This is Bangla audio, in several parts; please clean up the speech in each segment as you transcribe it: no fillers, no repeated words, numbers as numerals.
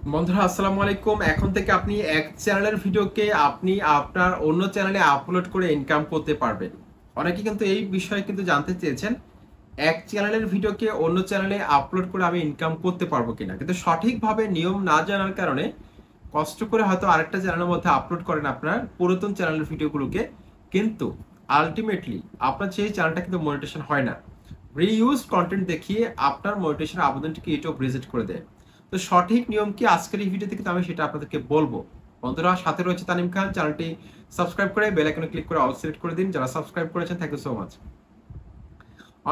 বন্ধুরা আসসালামু আলাইকুম। এখন থেকে আপনি এক চ্যানেলের ভিডিওকে আপনি আপনার অন্য চ্যানেলে আপলোড করে ইনকাম করতে পারবেন। অনেকে কিন্তু এই বিষয়ে কিন্তু জানতে চেয়েছেন, এক চ্যানেলের ভিডিওকে অন্য চ্যানেলে আপলোড করে আমি ইনকাম করতে পারবো কিনা। কিন্তু সঠিকভাবে নিয়ম না জানার কারণে কষ্ট করে হয়তো আরেকটা চ্যানেলের মধ্যে আপলোড করেন আপনার পুরাতন চ্যানেলের ভিডিওগুলোকে, কিন্তু আলটিমেটলি আপনার সেই চ্যানেলটা কিন্তু মনিটেশন হয় না। রিইউজ কন্টেন্ট দেখিয়ে আপনার মনিটেশনের আবেদনটিকে ইউটিউব রিজেক্ট করে দেয়। তো সঠিক নিয়ম কি আজকের এই ভিডিওতে কিন্তু আমি সেটা আপনাদেরকে বলবো। বন্ধুরা, সাথে রয়েছে তানিম খান। চ্যানেলটি সাবস্ক্রাইব করে বেল আইকনে ক্লিক করে অল সিলেক্ট করে দিন। যারা সাবস্ক্রাইব করেছেন, থ্যাংক ইউ সো মাচ।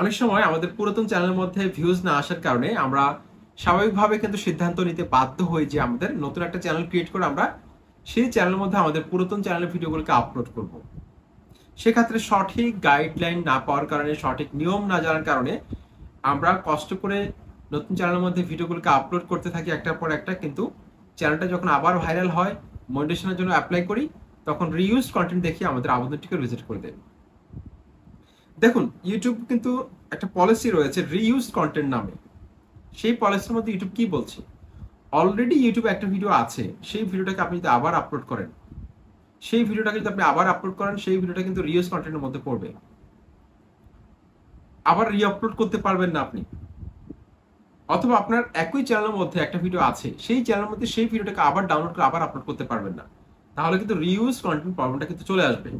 অনেক সময় আমাদের পুরাতন চ্যানেলের মধ্যে ভিউজ না আসার কারণে আমরা স্বাভাবিকভাবে কিন্তু সিদ্ধান্ত নিতে বাধ্য হই যে আমাদের নতুন একটা চ্যানেল ক্রিয়েট করে আমরা সেই চ্যানেলের মধ্যে আমাদের পুরাতন চ্যানেলের ভিডিওগুলোকে আপলোড করব। সেক্ষেত্রে সঠিক গাইডলাইন না পাওয়ার কারণে, সঠিক নিয়ম না জানার কারণে আমরা কষ্ট করে নতুন চ্যানেলের মধ্যে ভিডিওগুলোকে আপলোড করতে থাকি একটার পর একটা, কিন্তু চ্যানেলটা যখন আবার ভাইরাল হয়, মনিটাইজেশনের জন্য অ্যাপ্লাই করি, তখন রিইউজ কন্টেন্ট দেখিয়ে আমাদের আবেদনটিকে রিজেক্ট করে দেয়। দেখুন, ইউটিউব কিন্তু একটা পলিসি রয়েছে রিইউজ কন্টেন্ট নামে। সেই পলিসির মধ্যে ইউটিউব কি বলছে, অলরেডি ইউটিউবে একটা ভিডিও আছে, সেই ভিডিওটাকে আপনি যদি আবার আপলোড করেন, সেই ভিডিওটাকে যদি আপনি আবার আপলোড করেন, সেই ভিডিওটা কিন্তু রিইউজ কন্টেন্টের মধ্যে পড়বে। আবার রি আপলোড করতে পারবেন না আপনি। অথবা আপনার একই চ্যানেলের মধ্যে একটা ভিডিও আছে, সেই চ্যানেলের মধ্যে সেই ভিডিওটাকে আবার ডাউনলোড করে আবার আপলোড করতে পারবেন না। তাহলে কিন্তু রিইউজ কন্টেন্ট প্রবলেমটা কিন্তু চলে আসবে।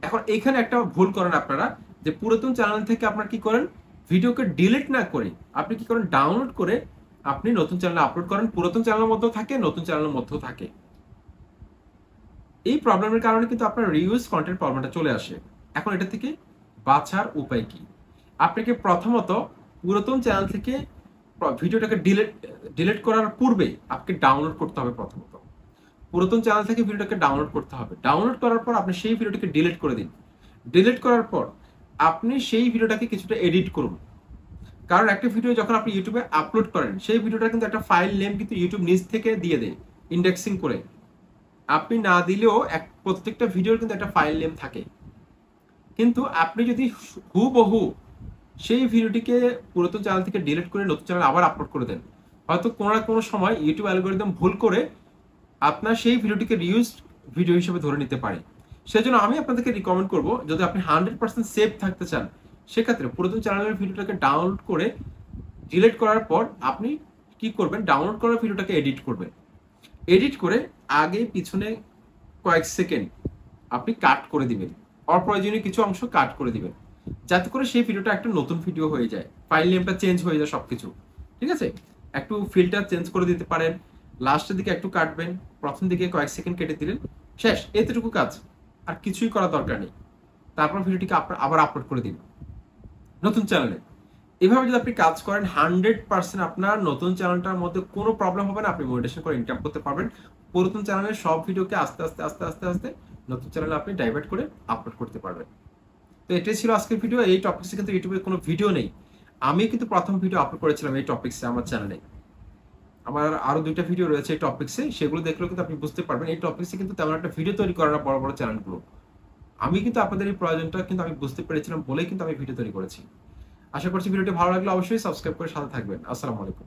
এখন এখানে একটা ভুল করেন আপনারা, যে পুরাতন চ্যানেল থেকে আপনার কি করেন, ভিডিওকে ডিলিট না করে আপনি কি করেন, ডাউনলোড করে আপনি নতুন চ্যানেলে আপলোড করেন। পুরাতন চ্যানেলের মধ্যেও থাকে, নতুন চ্যানেলের মধ্যেও থাকে। এই প্রবলেমের কারণে কিন্তু আপনার রিইউজ কন্টেন্ট প্রবলেমটা চলে আসে। এখন এটা থেকে বাঁচার উপায় কি? আপনাকে প্রথমত পুরাতন চ্যানেল থেকে ভিডিওটাকে ডিলিট করার পূর্বে আপনাকে ডাউনলোড করতে হবে। প্রথমত পুরাতন চ্যানেল থেকে ভিডিওটাকে ডাউনলোড করতে হবে। ডাউনলোড করার পর আপনি সেই ভিডিওটাকে ডিলিট করে দিন। ডিলিট করার পর আপনি সেই ভিডিওটাকে কিছুটা এডিট করুন। কারণ একটা ভিডিও যখন আপনি ইউটিউবে আপলোড করেন, সেই ভিডিওটা কিন্তু একটা ফাইল নেম কিন্তু ইউটিউব নিজ থেকে দিয়ে দেয়, ইন্ডেক্সিং করে। আপনি না দিলেও প্রত্যেকটা ভিডিওর কিন্তু একটা ফাইল নেম থাকে। কিন্তু আপনি যদি হুবহু সেই ভিডিওটিকে পুরাতন চ্যানেল থেকে ডিলিট করে নতুন চ্যানেল আবার আপলোড করে দেন, হয়তো কোনো না কোনো সময় ইউটিউব অ্যালগোরিদম ভুল করে আপনার সেই ভিডিওটিকে রিউজ ভিডিও হিসেবে ধরে নিতে পারে। সেজন্য আমি আপনাদেরকে রিকমেন্ড করব, যদি আপনি 100% সেফ থাকতে চান, সেক্ষেত্রে পুরাতন চ্যানেলের ভিডিওটাকে ডাউনলোড করে ডিলিট করার পর আপনি কি করবেন, ডাউনলোড করার ভিডিওটাকে এডিট করবেন। এডিট করে আগে পিছনে কয়েক সেকেন্ড আপনি কাট করে দিবেন, অপ্রয়োজনীয় কিছু অংশ কাট করে দিবেন, যাতে করে সেই ভিডিওটা একটা নতুন ভিডিও হয়ে যায়, ফাইল নেমটা চেঞ্জ হয়ে যায়, সবকিছু ঠিক আছে। একটু ফিল্টার চেঞ্জ করে দিতে পারেন, লাস্টের দিকে একটু কাটবেন, প্রথম দিকে কয়েক সেকেন্ড কেটে দিলেন, শেষ। এতটুকু কাজ, আর কিছুই করার দরকার নেই। তারপর ভিডিওটিকে আবার আপলোড করে দিন নতুন চ্যানেলে। এভাবে যদি আপনি কাজ করেন, 100% আপনার নতুন চ্যানেলটার মধ্যে কোনো প্রবলেম হবে না, আপনি মনিটাইজেশন করে ইনকাম করতে পারবেন। পুরাতন চ্যানেলের সব ভিডিওকে আস্তে আস্তে আস্তে আস্তে আস্তে নতুন চ্যানেলে আপনি ডাইভার্ট করে আপলোড করতে পারবেন। তো এটাই ছিল আজকের ভিডিও। এই টপিক্সে কিন্তু ইউটিউবে কোনো ভিডিও নেই। আমি কিন্তু প্রথম ভিডিও আপলোড করেছিলাম এই টপিক্সে আমার চ্যানেলে। আমার আরো 2টা ভিডিও রয়েছে এই টপিক্সে, সেগুলো দেখলেও কিন্তু আপনি বুঝতে পারবেন এই টপিক্সে কিন্তু তেমন একটা ভিডিও তৈরি করে না বড় বড় চ্যানেলগুলো। আমি কিন্তু আপনাদের এই প্রয়োজনটা কিন্তু আমি বুঝতে পেরেছিলাম বলেই কিন্তু আমি ভিডিও তৈরি করেছি। আশা করছি ভিডিওটি ভালো লাগলে অবশ্যই সাবস্ক্রাইব করে সাথে থাকবেন। আসসালামু আলাইকুম।